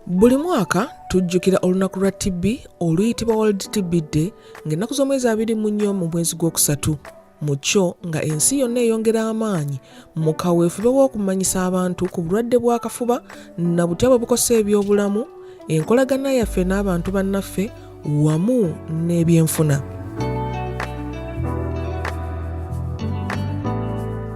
Buli mwaka tujjukira olunaku lwa TB oluyitibwa World TB Day ng'ennaku z'omwezi 24 mu mwezi gw'okusatu. Mu kyo nga ensi yonna eyongera amaanyi mu kaweefube w'okumanyisa abantu ku bulwadde bw'akafuba na butya bwe bukosa ebyobulamu, enkolagana yaffe n'abantu bannaffe wamu n'ebyenfuna.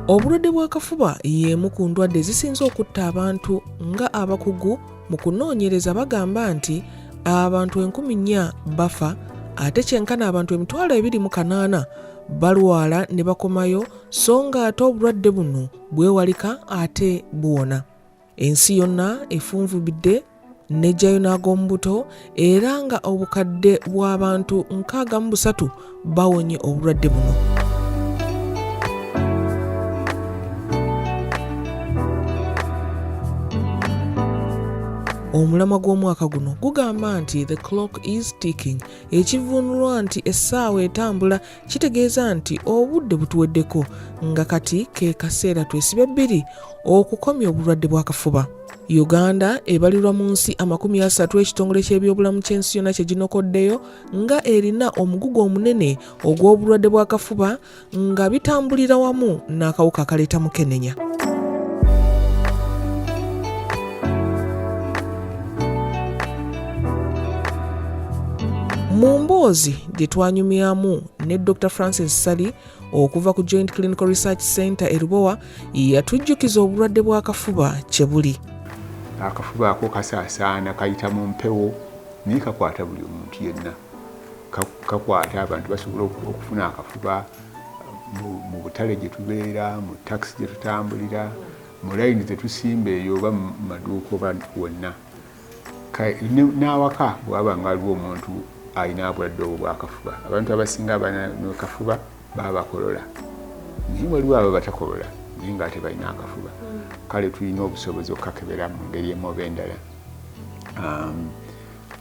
Obulwadde bw'akafuba y'emu ku ndwadde zisinze okutta abantu nga abakugu. Mu kunoonyereza bagamba nti abantu 4,000 bafa ate kyenkana abantu 28,000 balwala ne bakomayo, so nga ate obulwadde buno bwewalika ate buwona. Ensi yonna efunvubidde nejjayo n'ag'omu buto era nga obukadde bw'abantu 63 bawonye obulwadde buno. Omulamwa gw'omwaka guno gugamba nti the clock is ticking, ekivuunulwa nti essaawa etambula, kitegeeza nti obudde butuweddeko nga kati ke kaseera twesibe bbiri okukomya obulwadde bw'akafuba. Uganda ebalirwa mu nsi 30 ekitongole ky'ebyobulamu ky'ensi yonna kye ginokoddeyo nga erina omugugu omunene ogw'obulwadde bw'akafuba nga bitambulira wamu n'akawuka akaleeta mukenenya. Mu mboozi gye twanyumyamu ne Dr. Francis Sali okuva ku Joint Clinical Research Center e Lubowa yatujjukiza obulwadde bw'akafuba kye buli. Akafuba ako kasaasaana kayita mu mpewo naye kakwata buli omuntu yenna. Kakwata abantu basobola okufuna akafuba mu butale gye tubeera, mu takisi gye tutambulira, mu layini ze tusimba eyo oba mu maduuka oba wonna. N'awaka bw'aba nga aliwo omuntu alina obulwadde obwo bw'akafuba. Abantu abasinga n'akafuba baba bakolola. Naye waliwo abo batakolola naye ng'ate balina akafuba. Kale tulina obusobozi okukakebera mu ngeri emu oba endala.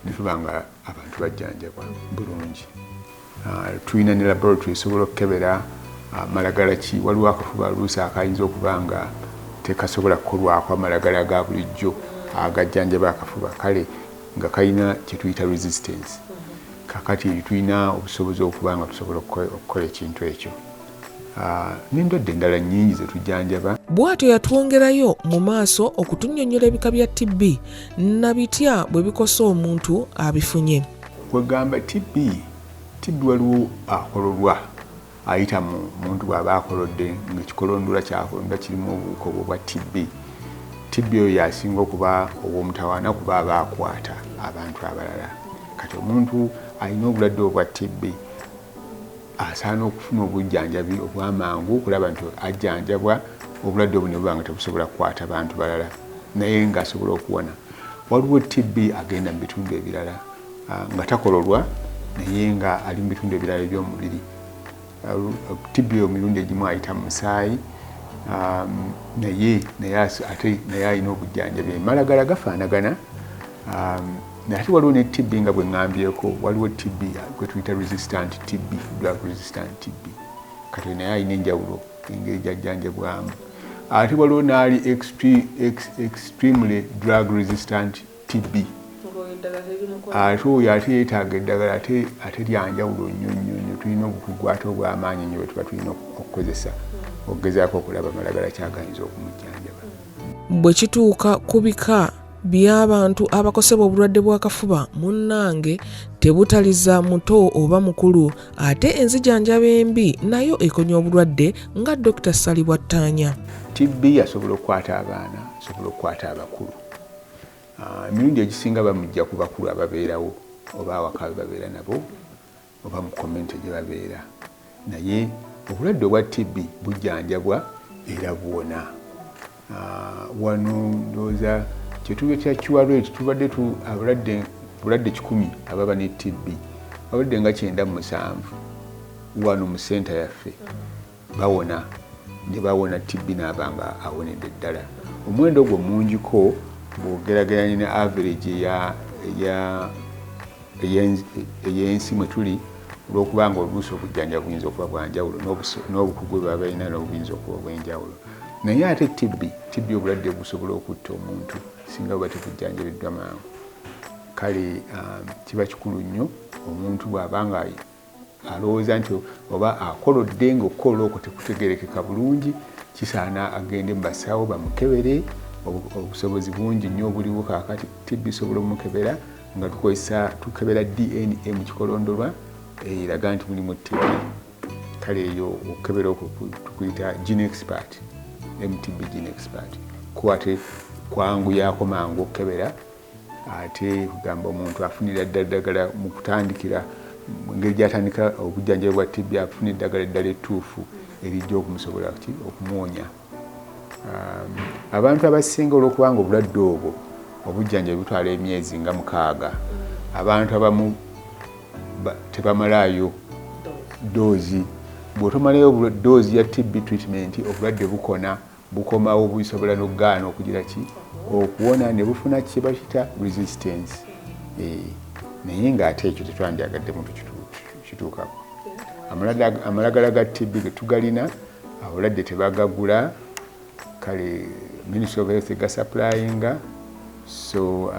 Ne tuba nga abantu bajjanjabwa bulungi. Tulina ne laboratory esobola okukebera malagala ki. Waliwo akafuba oluusi akayinza okuba nga tekasobola kukolwako amalagala ga bulijjo agajjanjaba akafuba, kale nga kalina kye tuyita resistance. Kakati tulina obusobozi okuba nga tusobola okukola ekintu ekyo. N'endwadde endala nnyingi ze tujjanjaba. Bw'atyo yatwongerayo mu maaso okutunnyonnyola ebika bya TB na bitya bwe bikosa omuntu abifunye. Kwegamba TB waliwo akololwa ayita mu muntu bw'aba akolodde ng'ekikolondula kyakolondula kirimu obuwuka obwo bwa TB. TB oyo yasinga okuba obw'omutawaana kuba aba akwata abantu abalala. Kati omuntu alina obulwadde obwa TB asaana okufuna obujjanjabi obw'amangu okulaba nti ajjanjabwa obulwadde obwo ne buba nga tebusobola kukwata bantu balala naye ng'asobola okuwona. Waliwo TB agenda mu bitundu ebirala nga takololwa naye nga ali mu bitundu ebirala eby'omubiri. TB emirundi egimu ayita mu musaayi naye alina obujjanjabi. Malagala gafaanagana. Ate waliwo ne TB nga bwe ŋŋambyeko, waliwo TB gwe tuyita resistant TB, drug resistant TB. Kati naye alina enjawulo engeri gy'ajjanjabwamu. Ate waliwo n'ali extremely drug resistant TB. Ate oyo ate yeetaaga eddagala ate lyanjawulo nnyo nnyo. Tulina obukugu ate obw'amaanyi nnyo bwe tuba tulina okukozesa okugezaako okulaba malagala kyagayinza okumujjanjaba. Bwe kituuka ku bika by'abantu abakosebwa obulwadde bw'akafuba munnange tebutaliza muto oba mukulu, ate enzijanjaba embi nayo ekonya obulwadde nga Dr. Sali bw'attaanya. TB asobola okukwata abaana, asobola okukwata abakulu. Emirundi egisinga bamujja ku bakulu ababeerawo oba awaka babeera nabo oba mu community gye babeera. Naye obulwadde obwa TB bujjanjabwa era buwona. Wano ndowooza kyetuyita kirwadde tubadde bulwadde 100 ababa ne TB, abalwadde nga 97 wano mu senta yaffe bawona, ne bawona TB n'abanga awonedde ddala. Omuwendo ogwo mungiko bw'ogeraganya ne average ey'ensi mwe tuli olw'okuba nga oluusi obujjanjabi buyinza okuba bwanjawulo n'obukugu bwe baba balina n'obuyinza okuba obw'enjawulo. Naye ate TB obulwadde busobola okutta omuntu singa buba tebujjanjabiddwa mangu. kale kiba kikulu nnyo omuntu bw'abanga alowooza nti oba akolodde ng'okukola okwo tekutegerekeka bulungi kisaana agende mu basawo bamukebere. Obusobozi bungi nnyo obuliwo kaakati TB isobola omukebera nga tukebera DNA mu kikolondolwa eraga nti mulimu TB. Kale eyo okukebera okwo tukuyita gene expert, MTB gene expert. Kuate kwanguyaako mangu okukebera ate kugamba omuntu afunira ddagala mu kutandikira engeri gy'atandika obujjanjabi bwa TB afuna eddagala eddala ettuufu erijja okumusobola okumuwonya. Abantu abasinga olw'okubanga obulwadde obwo obujjanjabi butwala emyezi nga 6, abantu abamu tebamalaayo doozi. Bw'otomalayo doozi ya TB treatment obulwadde bukomawo busobola n'okugaana okugira ki okuwona ne bufuna kye bakiyita resistance. Naye ng'ate ekyo tetwandyagadde muntu kituukako. Amalagala ga TB ge tugalina abalwadde tebagagula, kale Ministry of Health gasaplayinga. So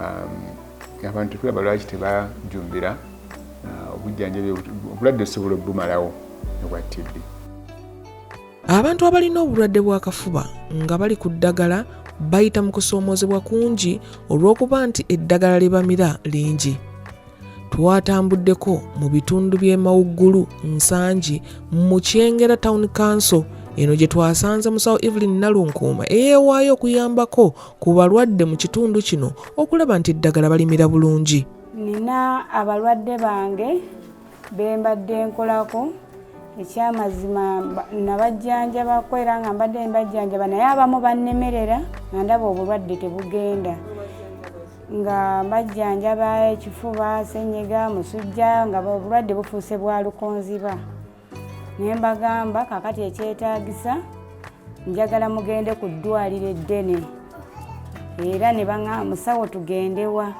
abantu tulaba lwaki tebajumbira obujjanjabi obulwadde busobola obumalawo obwa TB. Abantu abalina obulwadde bw'akafuba nga bali ku ddagala bayita mu kusoomoozebwa kungi olw'okuba nti eddagala lye bamira lingi. Twatambuddeko mu bitundu by'e Mawuggulu, Nsangi, mu Kyengera Town Council eno gye twasanze musawo Evelyn Nalunkuuma eyeewaayo okuyambako ku balwadde mu kitundu kino okulaba nti eddagala balimira bulungi. Nina abalwadde bange be mbadde nkolako. Ekyamazima nabajjanjabako era nga mbadde mbajjanjaba naye abamu bannemerera nga ndaba obulwadde tebugenda. Nga mbajjanjaba ekifuba, ssenyiga, musujja nga obulwadde bufuuse bwa lukonziba. Ne mbagamba kaakati ekyetaagisa njagala mugende ku ddwaliro eddene. Era ne baŋŋamba musawo tugendewa.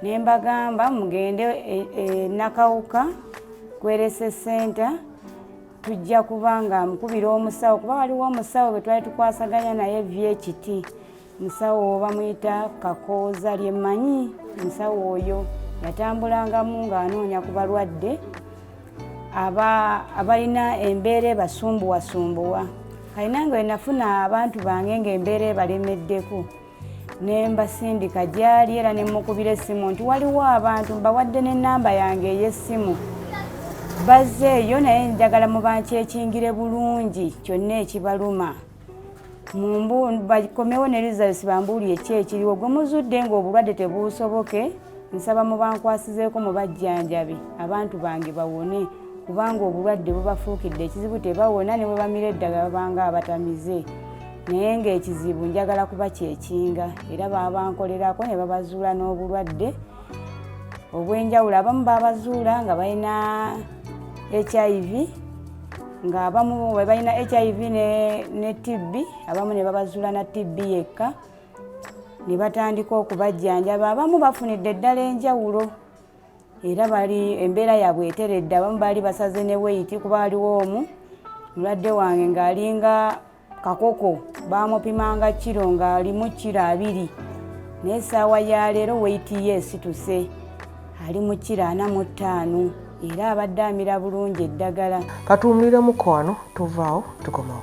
Ne mbagamba mugende Nakawuka Kwerese Center. Tujja kubanga mukubira omusawo kuba waliwo omusawo bwe twali tukwasaganya naye VHT. Musawo bamuyita Kakooza lye mmanyi. Musawo oyo yatambulangamu ng'anoonya ku balwadde abalina embeera ebasumbuwasumbuwa. Kalina nga nafuna abantu bange ng'embeera ebalemeddeko ne mbasindika gy'ali era ne mukubira essimu nti waliwo abantu mbawadde n'ennamba yange ey'essimu. Bazzeeyo naye njagala mubankyekingire bulungi kyonna ekibaluma. Bakomewo ne results bambuulire ki ekiriwo. Gwe muzudde ng'obulwadde tebuusoboke, nsaba mubankwasizeeko mubajjanjabe abantu bange bawone kubanga obulwadde bubafuukidde ekizibu tebawona ne bwe bamira eddagala babanga abatamize. Naye ng'ekizibu njagala kubakyekinga era babankolerako ne babazuula n'obulwadde obw'enjawulo. Abamu babazuula nga balina HIV, nga abamu bwe balina HIV ne TB, abamu ne babazuula na TB yekka ne batandika okubajjanjaba. Abamu bafunidde eddala enjawulo era bali embeera yaabwe eteredde. Abamu baali basaze ne weight kuba waliwo omu mulwadde wange ng'alinga kakoko baamupimanga kiro ng'alimu kiro 2 naye essaawa ya leero weight ye esituse ali mu kiro 45 era abadde amira bulungi eddagala. Katuwumuliremu wano tuvaawo tukomawo.